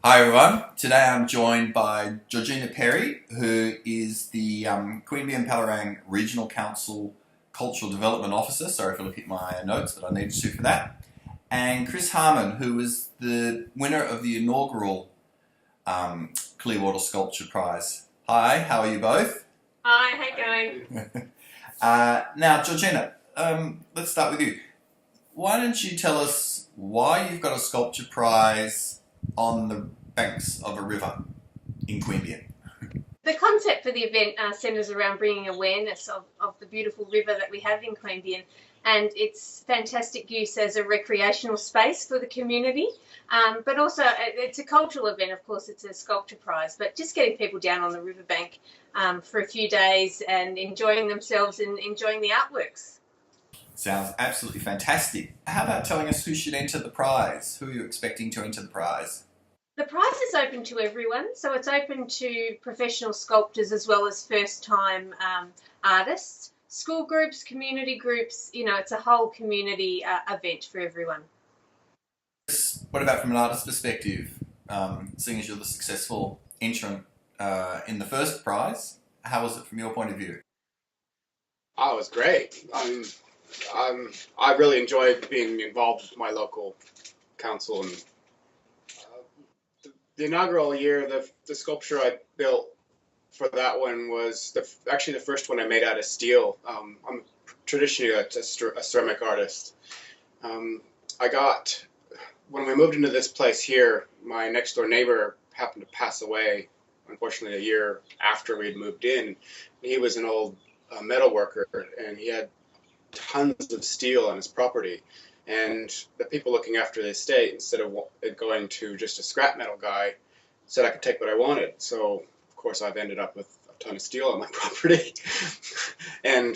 Hi everyone, today I'm joined by Georgina Perry, who is the Queanbeyan-Palerang Regional Council Cultural Development Officer. Sorry if I look at my notes, but I need to for that. And Chris Harmon, who is the winner of the inaugural Clearwater Sculpture Prize. Hi, how are you both? Hi, how you going? Now, Georgina, let's start with you. Why don't you tell us why you've got a sculpture prize on the banks of a river in Queanbeyan? The concept for the event centres around bringing awareness of the beautiful river that we have in Queanbeyan and its fantastic use as a recreational space for the community. But also it's a cultural event, of course, it's a sculpture prize, but just getting people down on the riverbank for a few days and enjoying themselves and enjoying the artworks. Sounds absolutely fantastic. How about telling us who should enter the prize? Who are you expecting to enter the prize? The prize is open to everyone, so it's open to professional sculptors as well as first-time artists, school groups, community groups. You know, it's a whole community event for everyone. What about from an artist's perspective? Seeing as you're the successful entrant in the first prize, how was it from your point of view? Oh, it was great. I really enjoyed being involved with my local council, and the inaugural year, the sculpture I built for that one was actually the first one I made out of steel. I'm traditionally a ceramic artist. When we moved into this place here, my next door neighbor happened to pass away, unfortunately, a year after we'd moved in. He was an old metal worker, and he had tons of steel on his property, and the people looking after the estate, instead of it going to just a scrap metal guy, said I could take what I wanted. So of course I've ended up with a ton of steel on my property and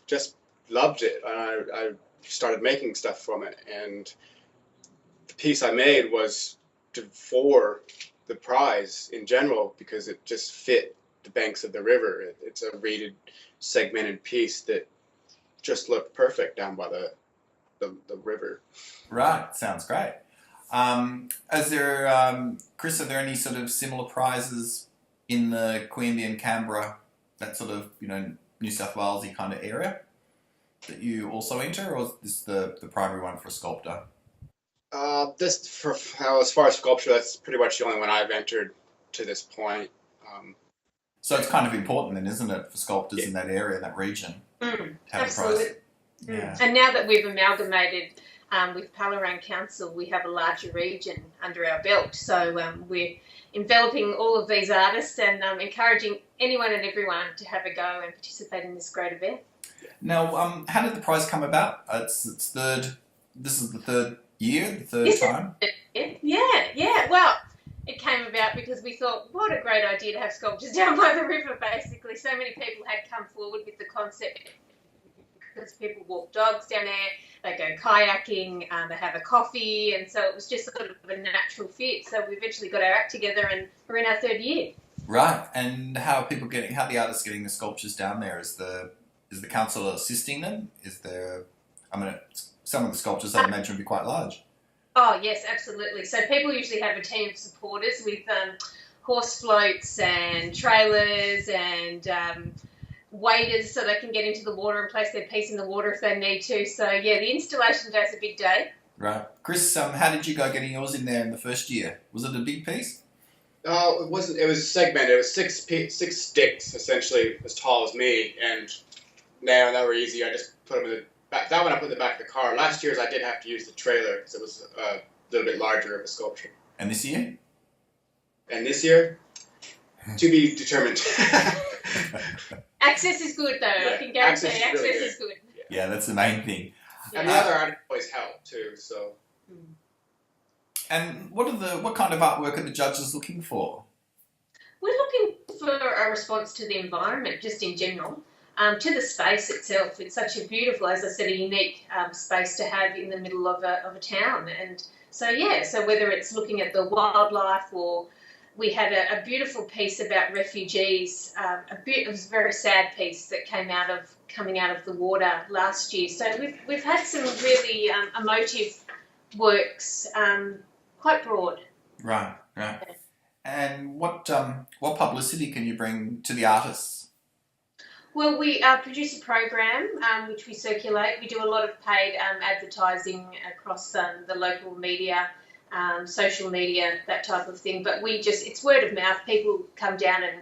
just loved it. I started making stuff from it, and the piece I made was for the prize in general because it just fit the banks of the river. It's a rated, segmented piece that just looked perfect down by the river. Right, sounds great. Chris, are there any sort of similar prizes in the Queanbeyan, Canberra, that sort of, New South Walesy kind of area that you also enter, or is this the primary one for a sculptor? As far as sculpture, that's pretty much the only one I've entered to this point. So it's kind of important then, isn't it, for sculptors in that area, that region, to have Absolutely. a prize? Yeah. And now that we've amalgamated with Palerang Council, we have a larger region under our belt. So we're enveloping all of these artists and encouraging anyone and everyone to have a go and participate in this great event. Now, how did the prize come about? This is the third year, the third time? Yeah. Well, it came about because we thought, what a great idea to have sculptures down by the river, basically. So many people had come forward with the concept because people walk dogs down there, they go kayaking, they have a coffee, and so it was just sort of a natural fit. So we eventually got our act together and we're in our third year. Right, and how are the artists getting the sculptures down there? Is the council assisting them? Some of the sculptures I imagine would be quite large. Oh, yes, absolutely. So people usually have a team of supporters with horse floats and trailers and waders so they can get into the water and place their piece in the water if they need to. So, yeah, the installation day is a big day. Right. Chris, how did you go getting yours in there in the first year? Was it a big piece? It wasn't. It was segmented. It was six sticks, essentially as tall as me, and they were easy. I just put them in the back. That one I put in the back of the car. Last year's I did have to use the trailer because it was a little bit larger of a sculpture. And this year? And this year, to be determined. Access is good, though. Yeah, I can guarantee access is good. Yeah, that's the main thing. And the other artists always help too. So. And what kind of artwork are the judges looking for? We're looking for a response to the environment, just in general, to the space itself. It's such a beautiful, as I said, a unique space to have in the middle of a town. And so whether it's looking at the wildlife, or we had a beautiful piece about refugees. It was a very sad piece that coming out of the water last year. So we've had some really emotive works quite broad. Right, right. And what publicity can you bring to the artists? Well, we produce a program which we circulate. We do a lot of paid advertising across the local media, social media, that type of thing. But it's word of mouth. People come down and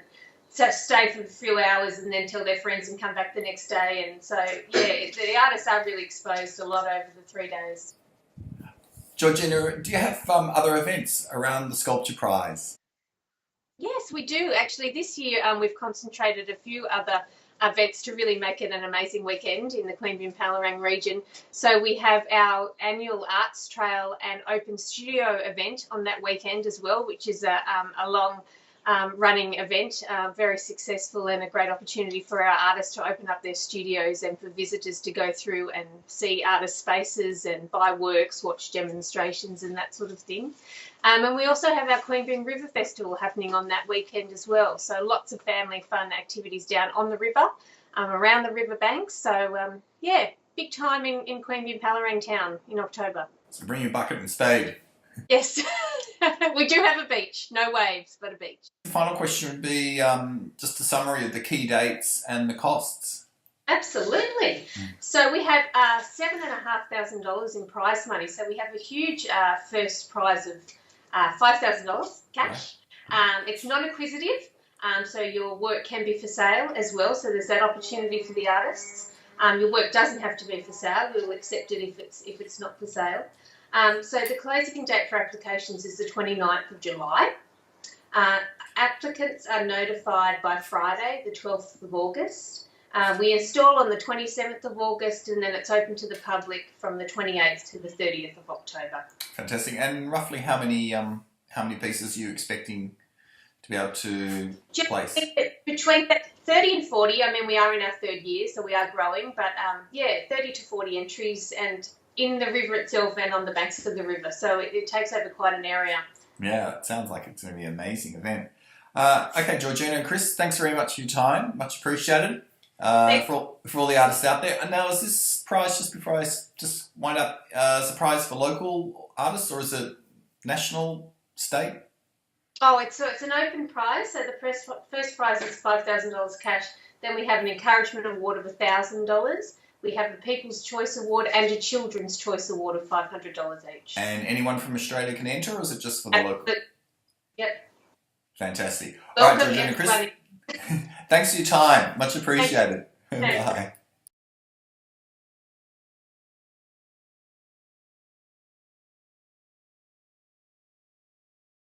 stay for a few hours and then tell their friends and come back the next day. And so, yeah, the artists are really exposed a lot over the 3 days. Georgina, do you have other events around the Sculpture Prize? Yes, we do. Actually, this year we've concentrated a few other events to really make it an amazing weekend in the Queanbeyan Palerang region. So we have our annual Arts Trail and Open Studio event on that weekend as well, which is a long running event, very successful and a great opportunity for our artists to open up their studios and for visitors to go through and see artist spaces and buy works, watch demonstrations and that sort of thing. And we also have our Queanbeyan River Festival happening on that weekend as well. So lots of family fun activities down on the river, around the river banks. So yeah, big time in Queanbeyan Palerang town in October. So bring your bucket and spade. Yes, we do have a beach. No waves, but a beach. The final question would be just a summary of the key dates and the costs. Absolutely. So we have $7,500 in prize money. So we have a huge first prize of $5,000 cash. It's non-acquisitive, so your work can be for sale as well. So there's that opportunity for the artists. Your work doesn't have to be for sale. We'll accept it if it's not for sale. So the closing date for applications is the 29th of July. Applicants are notified by Friday, the 12th of August. We install on the 27th of August, and then it's open to the public from the 28th to the 30th of October. Fantastic. And roughly how many pieces are you expecting to be able to place? Between 30 and 40. I mean, we are in our third year, so we are growing. But 30 to 40 entries, and in the river itself and on the banks of the river. So it takes over quite an area. Yeah, it sounds like it's going to be an amazing event. Okay, Georgina and Chris, thanks very much for your time. Much appreciated. For all the artists out there. And now, is this prize, just before I just wind up, is a prize for local artists, or is it national, state? Oh, it's an open prize. So the first prize is $5,000 cash. Then we have an encouragement award of $1,000. We have the People's Choice Award and a Children's Choice Award of $500 each. And anyone from Australia can enter, or is it just for the local? Yep. Fantastic. Welcome, all right, Georgina and Chris, thanks for your time. Much appreciated. Bye.